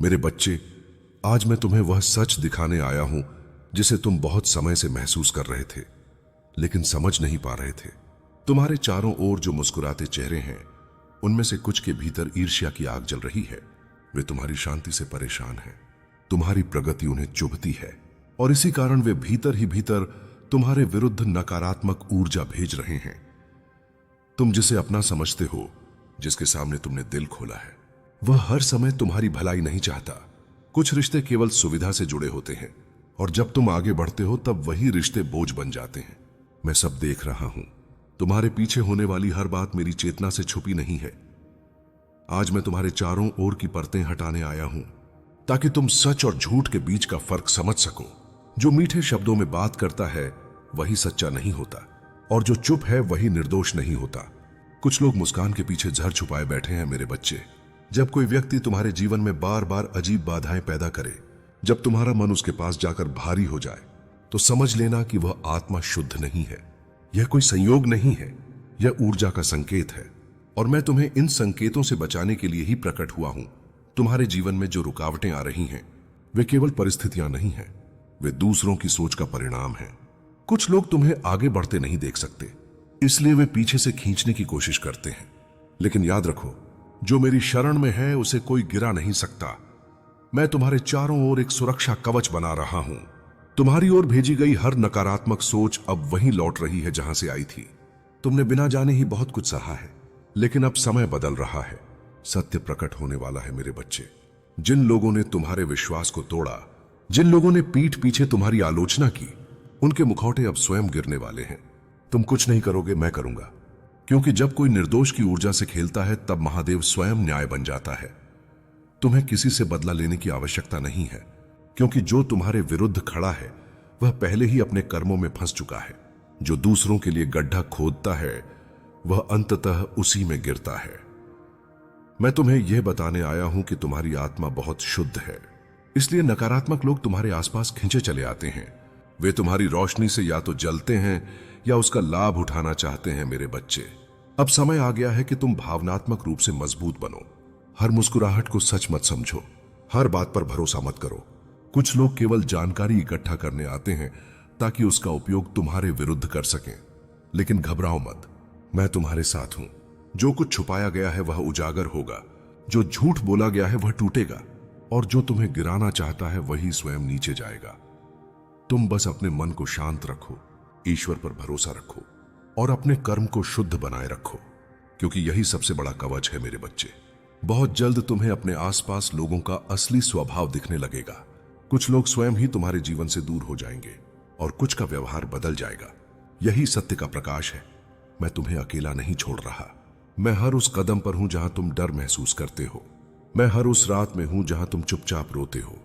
मेरे बच्चे, आज मैं तुम्हें वह सच दिखाने आया हूं जिसे तुम बहुत समय से महसूस कर रहे थे लेकिन समझ नहीं पा रहे थे। तुम्हारे चारों ओर जो मुस्कुराते चेहरे हैं, उनमें से कुछ के भीतर ईर्ष्या की आग जल रही है। वे तुम्हारी शांति से परेशान हैं, तुम्हारी प्रगति उन्हें चुभती है और इसी कारण वे भीतर ही भीतर तुम्हारे विरुद्ध नकारात्मक ऊर्जा भेज रहे हैं। तुम जिसे अपना समझते हो, जिसके सामने तुमने दिल खोला है, वह हर समय तुम्हारी भलाई नहीं चाहता। कुछ रिश्ते केवल सुविधा से जुड़े होते हैं और जब तुम आगे बढ़ते हो तब वही रिश्ते बोझ बन जाते हैं। मैं सब देख रहा हूं। तुम्हारे पीछे होने वाली हर बात मेरी चेतना से छुपी नहीं है। आज मैं तुम्हारे चारों ओर की परतें हटाने आया हूं ताकि तुम सच और झूठ के बीच का फर्क समझ सको। जो मीठे शब्दों में बात करता है वही सच्चा नहीं होता और जो चुप है वही निर्दोष नहीं होता। कुछ लोग मुस्कान के पीछे जहर छुपाए बैठे हैं मेरे बच्चे। जब कोई व्यक्ति तुम्हारे जीवन में बार बार अजीब बाधाएं पैदा करे, जब तुम्हारा मन उसके पास जाकर भारी हो जाए, तो समझ लेना कि वह आत्मा शुद्ध नहीं है। यह कोई संयोग नहीं है, यह ऊर्जा का संकेत है और मैं तुम्हें इन संकेतों से बचाने के लिए ही प्रकट हुआ हूं। तुम्हारे जीवन में जो रुकावटें आ रही हैं, वे केवल परिस्थितियां नहीं हैं, वे दूसरों की सोच का परिणाम है। कुछ लोग तुम्हें आगे बढ़ते नहीं देख सकते, इसलिए वे पीछे से खींचने की कोशिश करते हैं। लेकिन याद रखो, जो मेरी शरण में है उसे कोई गिरा नहीं सकता। मैं तुम्हारे चारों ओर एक सुरक्षा कवच बना रहा हूं। तुम्हारी ओर भेजी गई हर नकारात्मक सोच अब वहीं लौट रही है जहां से आई थी। तुमने बिना जाने ही बहुत कुछ सहा है, लेकिन अब समय बदल रहा है। सत्य प्रकट होने वाला है मेरे बच्चे। जिन लोगों ने तुम्हारे विश्वास को तोड़ा, जिन लोगों ने पीठ पीछे तुम्हारी आलोचना की, उनके मुखौटे अब स्वयं गिरने वाले हैं। तुम कुछ नहीं करोगे, मैं करूंगा, क्योंकि जब कोई निर्दोष की ऊर्जा से खेलता है तब महादेव स्वयं न्याय बन जाता है। तुम्हें किसी से बदला लेने की आवश्यकता नहीं है, क्योंकि जो तुम्हारे विरुद्ध खड़ा है वह पहले ही अपने कर्मों में फंस चुका है। जो दूसरों के लिए गड्ढा खोदता है वह अंततः उसी में गिरता है। मैं तुम्हें यह बताने आया हूं कि तुम्हारी आत्मा बहुत शुद्ध है, इसलिए नकारात्मक लोग तुम्हारे आसपास खींचे चले आते हैं। वे तुम्हारी रोशनी से या तो जलते हैं या उसका लाभ उठाना चाहते हैं मेरे बच्चे। अब समय आ गया है कि तुम भावनात्मक रूप से मजबूत बनो। हर मुस्कुराहट को सच मत समझो, हर बात पर भरोसा मत करो। कुछ लोग केवल जानकारी इकट्ठा करने आते हैं ताकि उसका उपयोग तुम्हारे विरुद्ध कर सकें, लेकिन घबराओ मत, मैं तुम्हारे साथ हूं। जो कुछ छुपाया गया है वह उजागर होगा, जो झूठ बोला गया है वह टूटेगा और जो तुम्हें गिराना चाहता है वही स्वयं नीचे जाएगा। तुम बस अपने मन को शांत रखो, ईश्वर पर भरोसा रखो और अपने कर्म को शुद्ध बनाए रखो, क्योंकि यही सबसे बड़ा कवच है मेरे बच्चे। बहुत जल्द तुम्हें अपने आसपास लोगों का असली स्वभाव दिखने लगेगा। कुछ लोग स्वयं ही तुम्हारे जीवन से दूर हो जाएंगे और कुछ का व्यवहार बदल जाएगा। यही सत्य का प्रकाश है। मैं तुम्हें अकेला नहीं छोड़ रहा। मैं हर उस कदम पर हूं जहां तुम डर महसूस करते हो। मैं हर उस रात में हूं जहां तुम चुपचाप रोते हो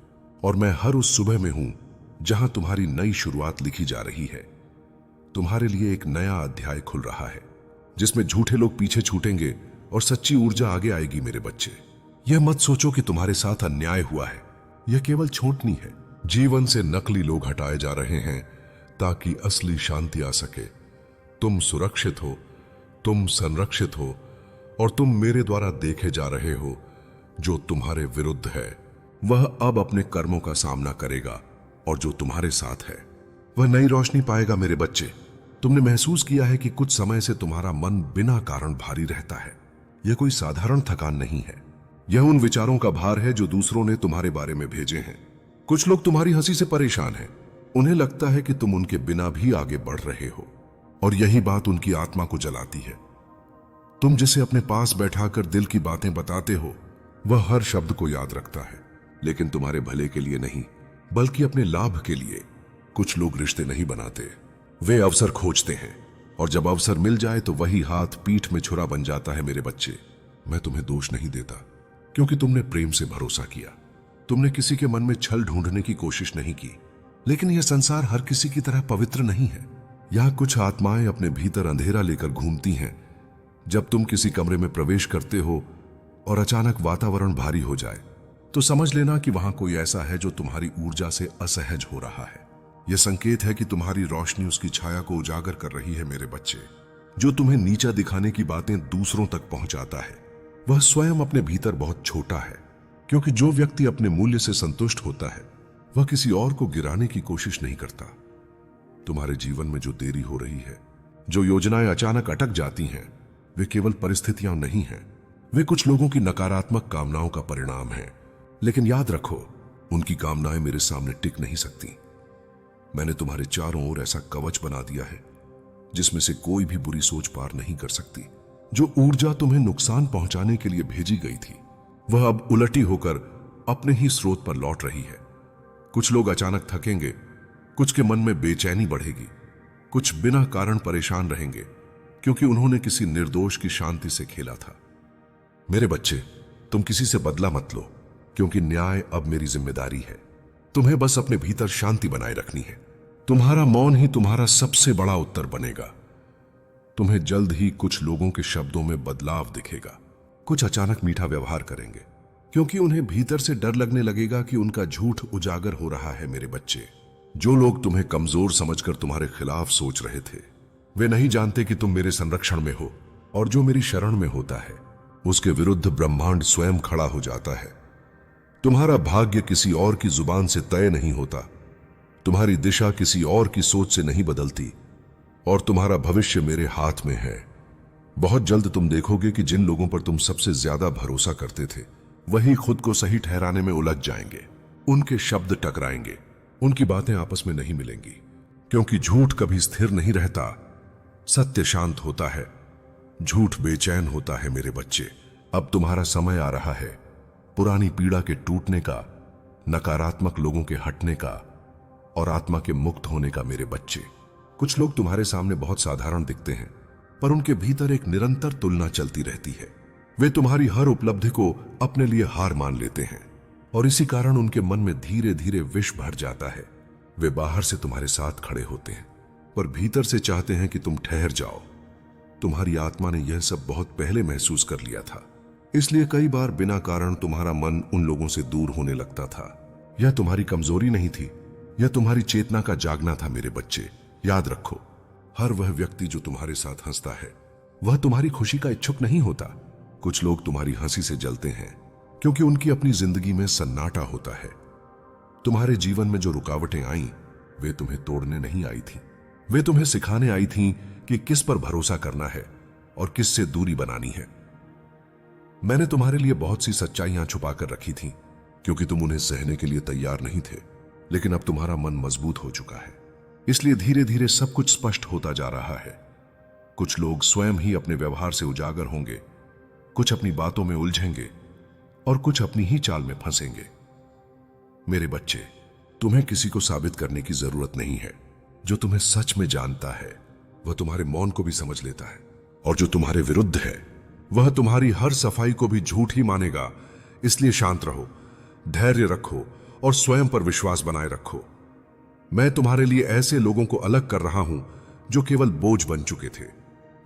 और मैं हर उस सुबह में हूं जहां तुम्हारी नई शुरुआत लिखी जा रही है। तुम्हारे लिए एक नया अध्याय खुल रहा है, जिसमें झूठे लोग पीछे छूटेंगे और सच्ची ऊर्जा आगे आएगी मेरे बच्चे। यह मत सोचो कि तुम्हारे साथ अन्याय हुआ है, यह केवल छोटनी है। जीवन से नकली लोग हटाए जा रहे हैं ताकि असली शांति आ सके। तुम सुरक्षित हो, तुम संरक्षित हो और तुम मेरे द्वारा देखे जा रहे हो। जो तुम्हारे विरुद्ध है वह अब अपने कर्मों का सामना करेगा और जो तुम्हारे साथ है वह नई रोशनी पाएगा मेरे बच्चे। तुमने महसूस किया है कि कुछ समय से तुम्हारा मन बिना कारण भारी रहता है। यह कोई साधारण थकान नहीं है, यह उन विचारों का भार है जो दूसरों ने तुम्हारे बारे में भेजे हैं। कुछ लोग तुम्हारी हंसी से परेशान हैं। उन्हें लगता है कि तुम उनके बिना भी आगे बढ़ रहे हो और यही बात उनकी आत्मा को जलाती है। तुम जिसे अपने पास बैठाकर दिल की बातें बताते हो वह हर शब्द को याद रखता है, लेकिन तुम्हारे भले के लिए नहीं बल्कि अपने लाभ के लिए। कुछ लोग रिश्ते नहीं बनाते, वे अवसर खोजते हैं और जब अवसर मिल जाए तो वही हाथ पीठ में छुरा बन जाता है मेरे बच्चे। मैं तुम्हें दोष नहीं देता, क्योंकि तुमने प्रेम से भरोसा किया। तुमने किसी के मन में छल ढूंढने की कोशिश नहीं की। लेकिन यह संसार हर किसी की तरह पवित्र नहीं है। यहां कुछ आत्माएं अपने भीतर अंधेरा लेकर घूमती हैं। जब तुम किसी कमरे में प्रवेश करते हो और अचानक वातावरण भारी हो जाए, तो समझ लेना कि वहां कोई ऐसा है जो तुम्हारी ऊर्जा से असहज हो रहा है। यह संकेत है कि तुम्हारी रोशनी उसकी छाया को उजागर कर रही है मेरे बच्चे। जो तुम्हें नीचा दिखाने की बातें दूसरों तक पहुंचाता है वह स्वयं अपने भीतर बहुत छोटा है, क्योंकि जो व्यक्ति अपने मूल्य से संतुष्ट होता है वह किसी और को गिराने की कोशिश नहीं करता। तुम्हारे जीवन में जो देरी हो रही है, जो योजनाएं अचानक अटक जाती हैं, वे केवल परिस्थितियां नहीं हैं, वे कुछ लोगों की नकारात्मक कामनाओं का परिणाम है। लेकिन याद रखो, उनकी कामनाएं मेरे सामने टिक नहीं सकती। मैंने तुम्हारे चारों ओर ऐसा कवच बना दिया है जिसमें से कोई भी बुरी सोच पार नहीं कर सकती। जो ऊर्जा तुम्हें नुकसान पहुंचाने के लिए भेजी गई थी वह अब उलटी होकर अपने ही स्रोत पर लौट रही है। कुछ लोग अचानक थकेंगे, कुछ के मन में बेचैनी बढ़ेगी, कुछ बिना कारण परेशान रहेंगे क्योंकि उन्होंने किसी निर्दोष की शांति से खेला था। मेरे बच्चे, तुम किसी से बदला मत लो, क्योंकि न्याय अब मेरी जिम्मेदारी है। तुम्हें बस अपने भीतर शांति बनाए रखनी है। तुम्हारा मौन ही तुम्हारा सबसे बड़ा उत्तर बनेगा। तुम्हें जल्द ही कुछ लोगों के शब्दों में बदलाव दिखेगा। कुछ अचानक मीठा व्यवहार करेंगे क्योंकि उन्हें भीतर से डर लगने लगेगा कि उनका झूठ उजागर हो रहा है। मेरे बच्चे, जो लोग तुम्हें कमजोर समझकर तुम्हारे खिलाफ सोच रहे थे, वे नहीं जानते कि तुम मेरे संरक्षण में हो, और जो मेरी शरण में होता है उसके विरुद्ध ब्रह्मांड स्वयं खड़ा हो जाता है। तुम्हारा भाग्य किसी और की जुबान से तय नहीं होता, तुम्हारी दिशा किसी और की सोच से नहीं बदलती, और तुम्हारा भविष्य मेरे हाथ में है। बहुत जल्द तुम देखोगे कि जिन लोगों पर तुम सबसे ज्यादा भरोसा करते थे वही खुद को सही ठहराने में उलझ जाएंगे। उनके शब्द टकराएंगे, उनकी बातें आपस में नहीं मिलेंगी, क्योंकि झूठ कभी स्थिर नहीं रहता, सत्य शांत होता है, झूठ बेचैन होता है। मेरे बच्चे, अब तुम्हारा समय आ रहा है पुरानी पीड़ा के टूटने का, नकारात्मक लोगों के हटने का और आत्मा के मुक्त होने का। मेरे बच्चे, कुछ लोग तुम्हारे सामने बहुत साधारण दिखते हैं, पर उनके भीतर एक निरंतर तुलना चलती रहती है। वे तुम्हारी हर उपलब्धि को अपने लिए हार मान लेते हैं और इसी कारण उनके मन में धीरे धीरे विष भर जाता है। वे बाहर से तुम्हारे साथ खड़े होते हैं पर भीतर से चाहते हैं कि तुम ठहर जाओ। तुम्हारी आत्मा ने यह सब बहुत पहले महसूस कर लिया था, इसलिए कई बार बिना कारण तुम्हारा मन उन लोगों से दूर होने लगता था। यह तुम्हारी कमजोरी नहीं थी, यह तुम्हारी चेतना का जागना था। मेरे बच्चे, याद रखो, हर वह व्यक्ति जो तुम्हारे साथ हंसता है वह तुम्हारी खुशी का इच्छुक नहीं होता। कुछ लोग तुम्हारी हंसी से जलते हैं क्योंकि उनकी अपनी जिंदगी में सन्नाटा होता है। तुम्हारे जीवन में जो रुकावटें आईं, वे तुम्हें तोड़ने नहीं आई थी, वे तुम्हें सिखाने आई थीं कि किस पर भरोसा करना है और किस से दूरी बनानी है। मैंने तुम्हारे लिए बहुत सी सच्चाइयां छुपा कर रखी थीं क्योंकि तुम उन्हें सहने के लिए तैयार नहीं थे, लेकिन अब तुम्हारा मन मजबूत हो चुका है, इसलिए धीरे धीरे सब कुछ स्पष्ट होता जा रहा है। कुछ लोग स्वयं ही अपने व्यवहार से उजागर होंगे, कुछ अपनी बातों में उलझेंगे और कुछ अपनी ही चाल में फंसेंगे। मेरे बच्चे, तुम्हें किसी को साबित करने की जरूरत नहीं है। जो तुम्हें सच में जानता है वह तुम्हारे मौन को भी समझ लेता है, और जो तुम्हारे विरुद्ध है वह तुम्हारी हर सफाई को भी झूठ ही मानेगा। इसलिए शांत रहो, धैर्य रखो और स्वयं पर विश्वास बनाए रखो। मैं तुम्हारे लिए ऐसे लोगों को अलग कर रहा हूं जो केवल बोझ बन चुके थे।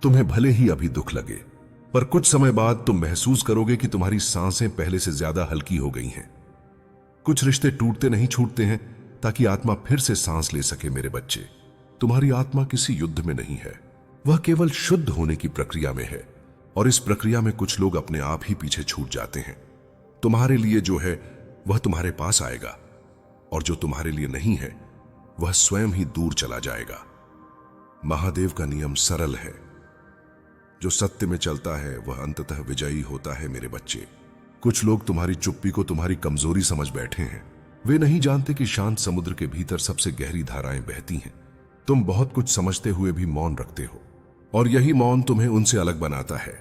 तुम्हें भले ही अभी दुख लगे, पर कुछ समय बाद तुम महसूस करोगे कि तुम्हारी सांसें पहले से ज्यादा हल्की हो गई हैं। कुछ रिश्ते टूटते नहीं छूटते हैं ताकि आत्मा फिर से सांस ले सके। मेरे बच्चे, तुम्हारी आत्मा किसी युद्ध में नहीं है, वह केवल शुद्ध होने की प्रक्रिया में है, और इस प्रक्रिया में कुछ लोग अपने आप ही पीछे छूट जाते हैं। तुम्हारे लिए जो है वह तुम्हारे पास आएगा, और जो तुम्हारे लिए नहीं है वह स्वयं ही दूर चला जाएगा। महादेव का नियम सरल है, जो सत्य में चलता है वह अंततः विजयी होता है। मेरे बच्चे, कुछ लोग तुम्हारी चुप्पी को तुम्हारी कमजोरी समझ बैठे हैं। वे नहीं जानते कि शांत समुद्र के भीतर सबसे गहरी धाराएं बहती हैं। तुम बहुत कुछ समझते हुए भी मौन रखते हो, और यही मौन तुम्हें उनसे अलग बनाता है।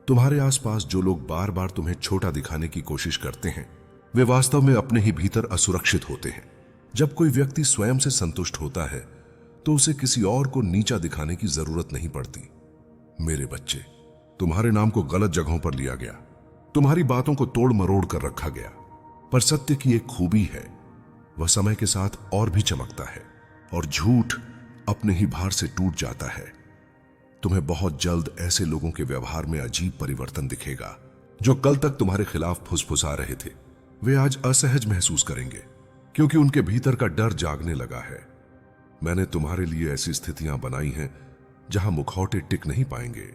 तुम्हारे आसपास जो लोग बार बार तुम्हें छोटा दिखाने की कोशिश करते हैं, वे वास्तव में अपने ही भीतर असुरक्षित होते हैं। जब कोई व्यक्ति स्वयं से संतुष्ट होता है तो उसे किसी और को नीचा दिखाने की जरूरत नहीं पड़ती। मेरे बच्चे, तुम्हारे नाम को गलत जगहों पर लिया गया, तुम्हारी बातों को तोड़ मरोड़ कर रखा गया, पर सत्य की एक खूबी है, वह समय के साथ और भी चमकता है, और झूठ अपने ही भार से टूट जाता है। तुम्हें बहुत जल्द ऐसे लोगों के व्यवहार में अजीब परिवर्तन दिखेगा। जो कल तक तुम्हारे खिलाफ फुसफुसा रहे थे, वे आज असहज महसूस करेंगे क्योंकि उनके भीतर का डर जागने लगा है। मैंने तुम्हारे लिए ऐसी स्थितियां बनाई हैं जहां मुखौटे टिक नहीं पाएंगे।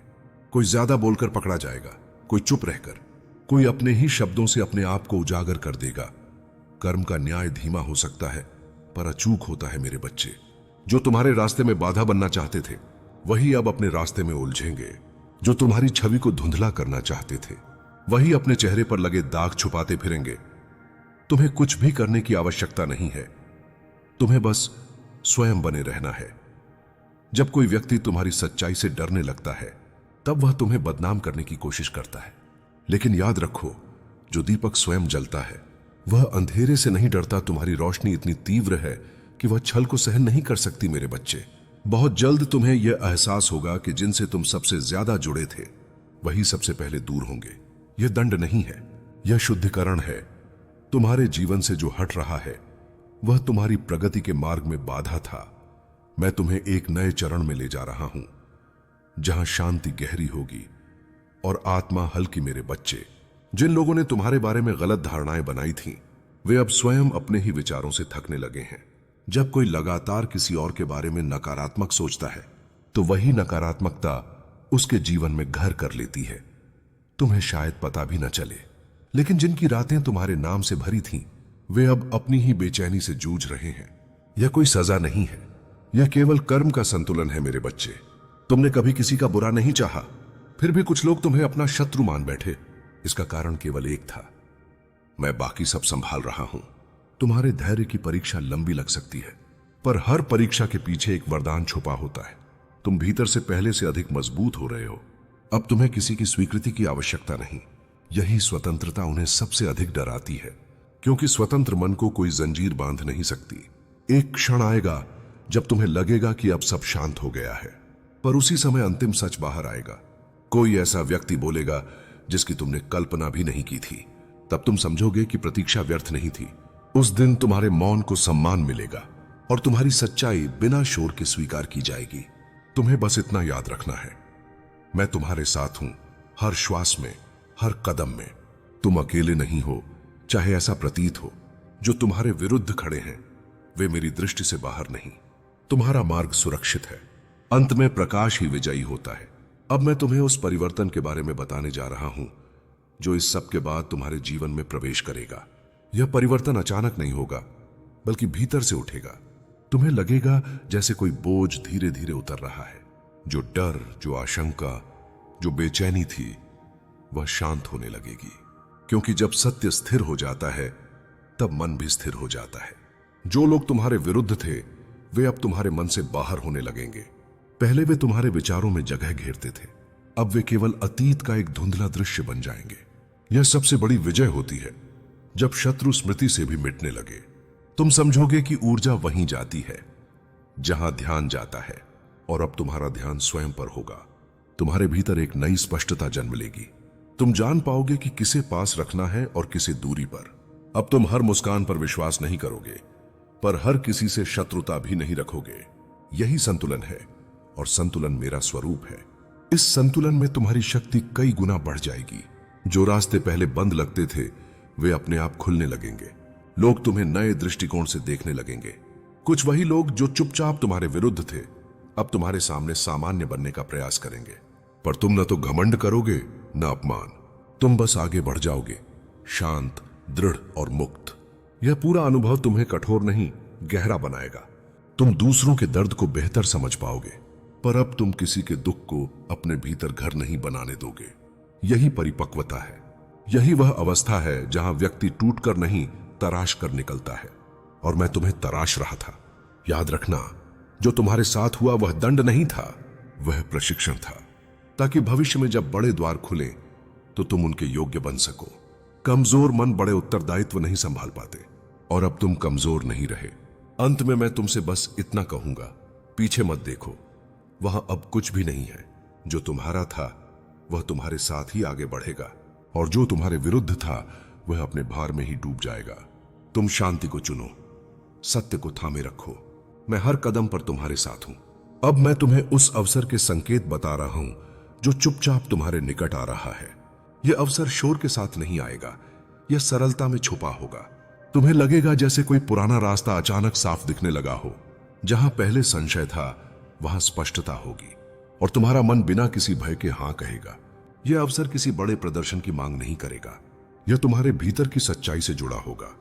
कोई ज्यादा बोलकर पकड़ा जाएगा, कोई चुप रहकर, कोई अपने ही शब्दों से अपने आप को उजागर कर देगा। कर्म का न्याय धीमा हो सकता है पर अचूक होता है मेरे बच्चे। जो तुम्हारे रास्ते में बाधा बनना चाहते थे वही अब अपने रास्ते में उलझेंगे। जो तुम्हारी छवि को धुंधला करना चाहते थे वही अपने चेहरे पर लगे दाग छुपाते फिरेंगे। तुम्हें कुछ भी करने की आवश्यकता नहीं है, तुम्हें बस स्वयं बने रहना है। जब कोई व्यक्ति तुम्हारी सच्चाई से डरने लगता है तब वह तुम्हें बदनाम करने की कोशिश करता है, लेकिन याद रखो, जो दीपक स्वयं जलता है वह अंधेरे से नहीं डरता। तुम्हारी रोशनी इतनी तीव्र है कि वह छल को सहन नहीं कर सकती मेरे बच्चे। बहुत जल्द तुम्हें यह एहसास होगा कि जिनसे तुम सबसे ज्यादा जुड़े थे वही सबसे पहले दूर होंगे। यह दंड नहीं है, यह शुद्धिकरण है। तुम्हारे जीवन से जो हट रहा है वह तुम्हारी प्रगति के मार्ग में बाधा था। मैं तुम्हें एक नए चरण में ले जा रहा हूं जहां शांति गहरी होगी और आत्मा हल्की। मेरे बच्चे, जिन लोगों ने तुम्हारे बारे में गलत धारणाएं बनाई थीं, वे अब स्वयं अपने ही विचारों से थकने लगे हैं। जब कोई लगातार किसी और के बारे में नकारात्मक सोचता है तो वही नकारात्मकता उसके जीवन में घर कर लेती है। तुम्हें शायद पता भी न चले, लेकिन जिनकी रातें तुम्हारे नाम से भरी थीं, वे अब अपनी ही बेचैनी से जूझ रहे हैं। यह कोई सजा नहीं है, यह केवल कर्म का संतुलन है मेरे बच्चे। तुमने कभी किसी का बुरा नहीं चाहा, फिर भी कुछ लोग तुम्हें अपना शत्रु मान बैठे। इसका कारण केवल एक था, मैं बाकी सब संभाल रहा हूं। तुम्हारे धैर्य की परीक्षा लंबी लग सकती है, पर हर परीक्षा के पीछे एक वरदान छुपा होता है। तुम भीतर से पहले से अधिक मजबूत हो रहे हो। अब तुम्हें किसी की स्वीकृति की आवश्यकता नहीं। यही स्वतंत्रता उन्हें सबसे अधिक डराती है, क्योंकि स्वतंत्र मन को कोई जंजीर बांध नहीं सकती। एक क्षण आएगा जब तुम्हें लगेगा कि अब सब शांत हो गया है, पर उसी समय अंतिम सच बाहर आएगा। कोई ऐसा व्यक्ति बोलेगा जिसकी तुमने कल्पना भी नहीं की थी। तब तुम समझोगे कि प्रतीक्षा व्यर्थ नहीं थी। उस दिन तुम्हारे मौन को सम्मान मिलेगा और तुम्हारी सच्चाई बिना शोर के स्वीकार की जाएगी। तुम्हें बस इतना याद रखना है, मैं तुम्हारे साथ हूं, हर श्वास में, हर कदम में। तुम अकेले नहीं हो, चाहे ऐसा प्रतीत हो। जो तुम्हारे विरुद्ध खड़े हैं वे मेरी दृष्टि से बाहर नहीं। तुम्हारा मार्ग सुरक्षित है। अंत में प्रकाश ही विजयी होता है। अब मैं तुम्हें उस परिवर्तन के बारे में बताने जा रहा हूं जो इस सब के बाद तुम्हारे जीवन में प्रवेश करेगा। यह परिवर्तन अचानक नहीं होगा, बल्कि भीतर से उठेगा। तुम्हें लगेगा जैसे कोई बोझ धीरे धीरे उतर रहा है। जो डर, जो आशंका, जो बेचैनी थी, वह शांत होने लगेगी, क्योंकि जब सत्य स्थिर हो जाता है तब मन भी स्थिर हो जाता है। जो लोग तुम्हारे विरुद्ध थे वे अब तुम्हारे मन से बाहर होने लगेंगे। पहले वे तुम्हारे विचारों में जगह घेरते थे, अब वे केवल अतीत का एक धुंधला दृश्य बन जाएंगे। यह सबसे बड़ी विजय होती है जब शत्रु स्मृति से भी मिटने लगे। तुम समझोगे कि ऊर्जा वहीं जाती है जहां ध्यान जाता है, और अब तुम्हारा ध्यान स्वयं पर होगा। तुम्हारे भीतर एक नई स्पष्टता जन्म लेगी। तुम जान पाओगे कि किसे पास रखना है और किसे दूरी पर। अब तुम हर मुस्कान पर विश्वास नहीं करोगे, पर हर किसी से शत्रुता भी नहीं रखोगे। यही संतुलन है, और संतुलन मेरा स्वरूप है। इस संतुलन में तुम्हारी शक्ति कई गुना बढ़ जाएगी। जो रास्ते पहले बंद लगते थे वे अपने आप खुलने लगेंगे। लोग तुम्हें नए दृष्टिकोण से देखने लगेंगे। कुछ वही लोग जो चुपचाप तुम्हारे विरुद्ध थे अब तुम्हारे सामने सामान्य बनने का प्रयास करेंगे। पर तुम न तो घमंड करोगे न अपमान। तुम बस आगे बढ़ जाओगे, शांत, दृढ़ और मुक्त। यह पूरा अनुभव तुम्हें कठोर नहीं, गहरा बनाएगा। तुम दूसरों के दर्द को बेहतर समझ पाओगे, पर अब तुम किसी के दुख को अपने भीतर घर नहीं बनाने दोगे। यही परिपक्वता है। यही वह अवस्था है जहां व्यक्ति टूटकर नहीं, तराश कर निकलता है। और मैं तुम्हें तराश रहा था। याद रखना, जो तुम्हारे साथ हुआ वह दंड नहीं था, वह प्रशिक्षण था, ताकि भविष्य में जब बड़े द्वार खुले तो तुम उनके योग्य बन सको। कमजोर मन बड़े उत्तरदायित्व नहीं संभाल पाते, और अब तुम कमजोर नहीं रहे। अंत में मैं तुमसे बस इतना कहूंगा, पीछे मत देखो, वहां अब कुछ भी नहीं है। जो तुम्हारा था वह तुम्हारे साथ ही आगे बढ़ेगा, और जो तुम्हारे विरुद्ध था वह अपने भार में ही डूब जाएगा। तुम शांति को चुनो, सत्य को थामे रखो। मैं हर कदम पर तुम्हारे साथ हूं। अब मैं तुम्हें उस अवसर के संकेत बता रहा हूं जो चुपचाप तुम्हारे निकट आ रहा है। यह अवसर शोर के साथ नहीं आएगा, यह सरलता में छुपा होगा। तुम्हें लगेगा जैसे कोई पुराना रास्ता अचानक साफ दिखने लगा हो। जहां पहले संशय था वहां स्पष्टता होगी, और तुम्हारा मन बिना किसी भय के हां कहेगा। यह अवसर किसी बड़े प्रदर्शन की मांग नहीं करेगा। यह तुम्हारे भीतर की सच्चाई से जुड़ा होगा।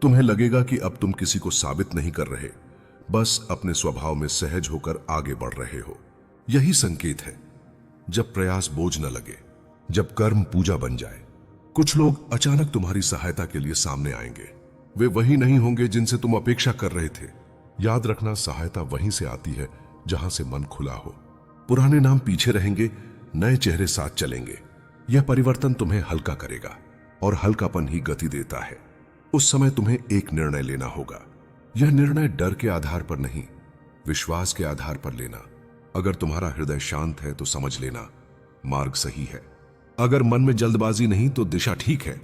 तुम्हें लगेगा कि अब तुम किसी को साबित नहीं कर रहे, बस अपने स्वभाव में सहज होकर आगे बढ़ रहे हो। यही संकेत है जब प्रयास बोझ न लगे, जब कर्म पूजा बन जाए। कुछ लोग अचानक तुम्हारी सहायता के लिए सामने आएंगे। वे वही नहीं होंगे जिनसे तुम अपेक्षा कर रहे थे। याद रखना, सहायता वहीं से आती है जहां से मन खुला हो। पुराने नाम पीछे रहेंगे, नए चेहरे साथ चलेंगे। यह परिवर्तन तुम्हें हल्का करेगा और हल्कापन ही गति देता है। उस समय तुम्हें एक निर्णय लेना होगा। यह निर्णय डर के आधार पर नहीं, विश्वास के आधार पर लेना। अगर तुम्हारा हृदय शांत है तो समझ लेना मार्ग सही है। अगर मन में जल्दबाजी नहीं तो दिशा ठीक है।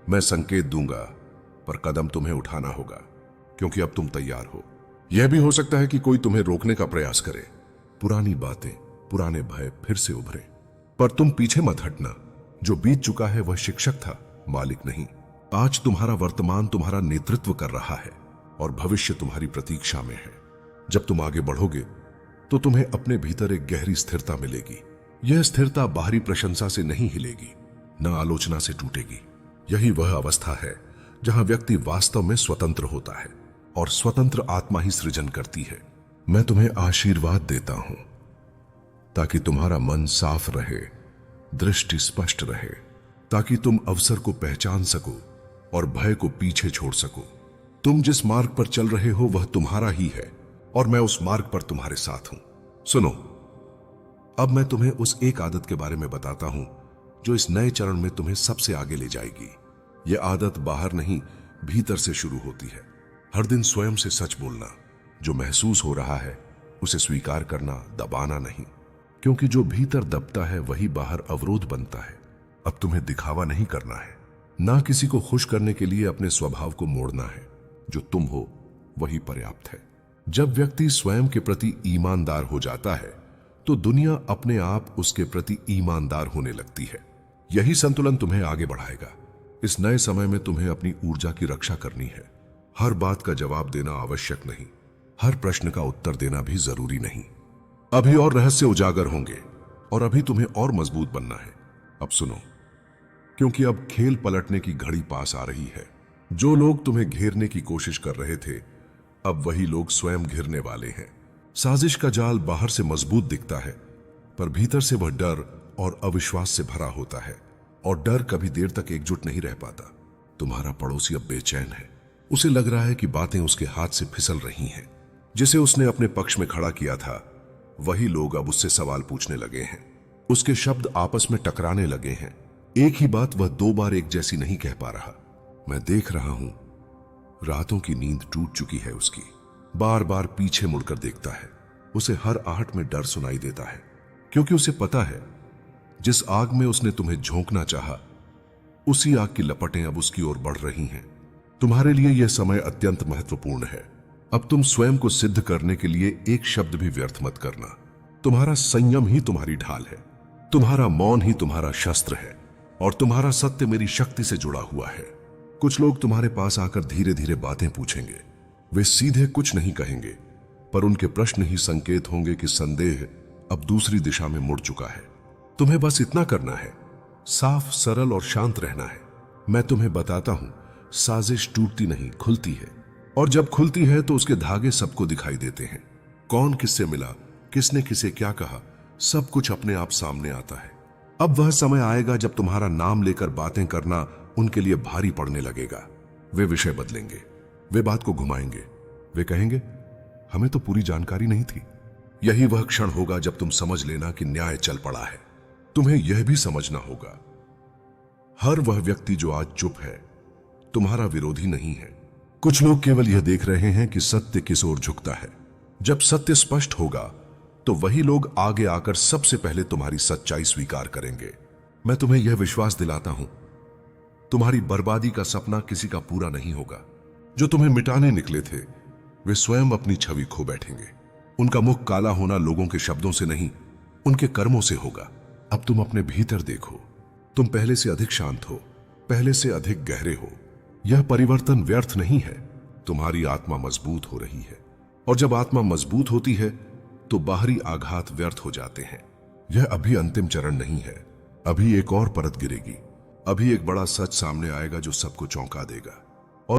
मैं संकेत दूंगा, पर कदम तुम्हें उठाना होगा, क्योंकि अब तुम तैयार हो। यह भी हो सकता है कि कोई तुम्हें रोकने का प्रयास करे। पुरानी बातें, पुराने भय फिर से उभरे, पर तुम पीछे मत हटना। जो बीत चुका है वह शिक्षक था, मालिक नहीं। आज तुम्हारा वर्तमान तुम्हारा नेतृत्व कर रहा है और भविष्य तुम्हारी प्रतीक्षा में है। जब तुम आगे बढ़ोगे तो तुम्हें अपने भीतर एक गहरी स्थिरता मिलेगी। यह स्थिरता बाहरी प्रशंसा से नहीं हिलेगी, न आलोचना से टूटेगी। यही वह अवस्था है जहां व्यक्ति वास्तव में स्वतंत्र होता है, और स्वतंत्र आत्मा ही सृजन करती है। मैं तुम्हें आशीर्वाद देता हूं ताकि तुम्हारा मन साफ रहे, दृष्टि स्पष्ट रहे, ताकि तुम अवसर को पहचान सको और भय को पीछे छोड़ सको। तुम जिस मार्ग पर चल रहे हो वह तुम्हारा ही है, और मैं उस मार्ग पर तुम्हारे साथ हूं। सुनो, अब मैं तुम्हें उस एक आदत के बारे में बताता हूं जो इस नए चरण में तुम्हें सबसे आगे ले जाएगी। यह आदत बाहर नहीं, भीतर से शुरू होती है। हर दिन स्वयं से सच बोलना। जो महसूस हो रहा है उसे स्वीकार करना, दबाना नहीं, क्योंकि जो भीतर दबता है वही बाहर अवरोध बनता है। अब तुम्हें दिखावा नहीं करना है, ना किसी को खुश करने के लिए अपने स्वभाव को मोड़ना है। जो तुम हो वही पर्याप्त है। जब व्यक्ति स्वयं के प्रति ईमानदार हो जाता है तो दुनिया अपने आप उसके प्रति ईमानदार होने लगती है। यही संतुलन तुम्हें आगे बढ़ाएगा। इस नए समय में तुम्हें अपनी ऊर्जा की रक्षा करनी है। हर बात का जवाब देना आवश्यक नहीं, हर प्रश्न का उत्तर देना भी जरूरी नहीं। अभी और रहस्य उजागर होंगे और अभी तुम्हें और मजबूत बनना है। अब सुनो, क्योंकि अब खेल पलटने की घड़ी पास आ रही है। जो लोग तुम्हें घेरने की कोशिश कर रहे थे, अब वही लोग स्वयं घिरने वाले हैं। साजिश का जाल बाहर से मजबूत दिखता है, पर भीतर से वह डर और अविश्वास से भरा होता है, और डर कभी देर तक एकजुट नहीं रह पाता। तुम्हारा पड़ोसी अब बेचैन है। उसे लग रहा है कि बातें उसके हाथ से फिसल रही हैं। जिसे उसने अपने पक्ष में खड़ा किया था, वही लोग अब उससे सवाल पूछने लगे हैं। उसके शब्द आपस में टकराने लगे हैं। एक ही बात वह दो बार एक जैसी नहीं कह पा रहा। मैं देख रहा हूं, रातों की नींद टूट चुकी है उसकी। बार बार पीछे मुड़कर देखता है। उसे हर आहट में डर सुनाई देता है, क्योंकि उसे पता है जिस आग में उसने तुम्हें झोंकना चाहा, उसी आग की लपटें अब उसकी ओर बढ़ रही हैं। तुम्हारे लिए यह समय अत्यंत महत्वपूर्ण है। अब तुम स्वयं को सिद्ध करने के लिए एक शब्द भी व्यर्थ मत करना। तुम्हारा संयम ही तुम्हारी ढाल है, तुम्हारा मौन ही तुम्हारा शस्त्र है, और तुम्हारा सत्य मेरी शक्ति से जुड़ा हुआ है। कुछ लोग तुम्हारे पास आकर धीरे धीरे बातें पूछेंगे। वे सीधे कुछ नहीं कहेंगे, पर उनके प्रश्न ही संकेत होंगे कि संदेह अब दूसरी दिशा में मुड़ चुका है। तुम्हें बस इतना करना है, साफ, सरल और शांत रहना है। मैं तुम्हें बताता हूं, साजिश टूटती नहीं, खुलती है, और जब खुलती है तो उसके धागे सबको दिखाई देते हैं। कौन किससे मिला, किसने किसे क्या कहा, सब कुछ अपने आप सामने आता है। अब वह समय आएगा जब तुम्हारा नाम लेकर बातें करना उनके लिए भारी पड़ने लगेगा। वे विषय बदलेंगे, वे बात को घुमाएंगे। वे कहेंगे, हमें तो पूरी जानकारी नहीं थी। यही वह क्षण होगा जब तुम समझ लेना कि न्याय चल पड़ा है। तुम्हें यह भी समझना होगा, हर वह व्यक्ति जो आज चुप है तुम्हारा विरोधी नहीं है। कुछ लोग केवल यह देख रहे हैं कि सत्य किस ओर झुकता है। जब सत्य स्पष्ट होगा तो वही लोग आगे आकर सबसे पहले तुम्हारी सच्चाई स्वीकार करेंगे। मैं तुम्हें यह विश्वास दिलाता हूं, तुम्हारी बर्बादी का सपना किसी का पूरा नहीं होगा। जो तुम्हें मिटाने निकले थे वे स्वयं अपनी छवि खो बैठेंगे। उनका मुख काला होना लोगों के शब्दों से नहीं, उनके कर्मों से होगा। अब तुम अपने भीतर देखो, तुम पहले से अधिक शांत हो, पहले से अधिक गहरे हो। यह परिवर्तन व्यर्थ नहीं है, तुम्हारी आत्मा मजबूत हो रही है, और जब आत्मा मजबूत होती है तो बाहरी आघात व्यर्थ हो जाते हैं। यह अभी अंतिम चरण नहीं है, अभी एक और परत गिरेगी। अभी एक बड़ा सच सामने आएगा जो सबको चौंका देगा।